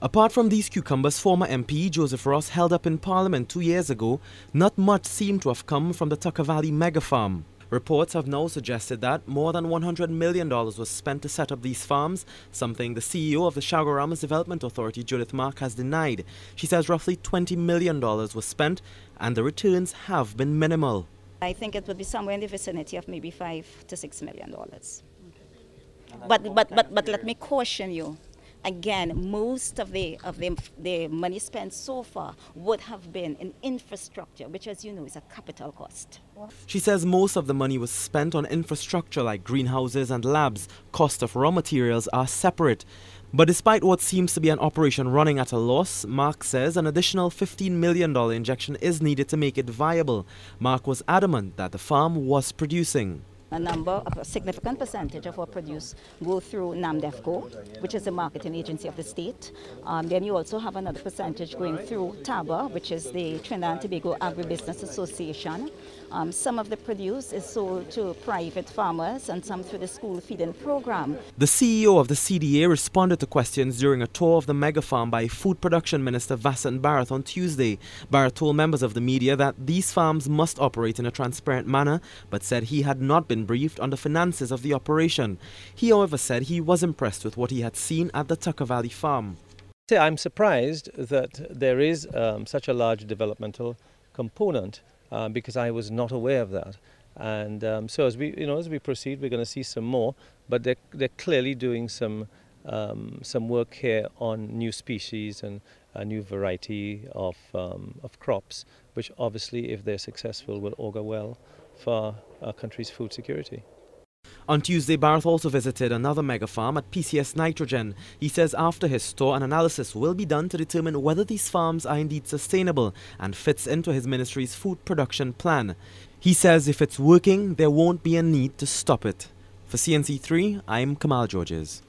Apart from these cucumbers, former MP Joseph Ross held up in Parliament 2 years ago, not much seemed to have come from the Tucker Valley mega farm. Reports have now suggested that more than $100 million was spent to set up these farms, something the CEO of the Chaguaramas Development Authority, Judith Mark, has denied. She says roughly $20 million was spent and the returns have been minimal. I think it would be somewhere in the vicinity of maybe $5 to $6 million. But let me caution you. Again, most of the money spent so far would have been in infrastructure, which, as you know, is a capital cost. She says most of the money was spent on infrastructure like greenhouses and labs. Cost of raw materials are separate. But despite what seems to be an operation running at a loss, Mark says an additional $15 million injection is needed to make it viable. Mark was adamant that the farm was producing. A significant percentage of our produce go through NAMDEFCO, which is the marketing agency of the state. Then you also have another percentage going through TABA, which is the Trinidad and Tobago Agribusiness Association. Some of the produce is sold to private farmers and some through the school feeding program. The CEO of the CDA responded to questions during a tour of the mega farm by Food Production Minister Vasan Bharat on Tuesday. Bharat told members of the media that these farms must operate in a transparent manner, but said he had not been briefed on the finances of the operation. He, however, said he was impressed with what he had seen at the Tucker Valley farm. I'm surprised that there is such a large developmental component because I was not aware of that. And so as we proceed, we're going to see some more. But they're clearly doing some work here on new species and a new variety of crops, which obviously, if they're successful, will augur well for our country's food security. On Tuesday, Bharat also visited another mega farm at PCS Nitrogen. He says after his tour, an analysis will be done to determine whether these farms are indeed sustainable and fits into his ministry's food production plan. He says if it's working, there won't be a need to stop it. For CNC3, I'm Kamal Georges.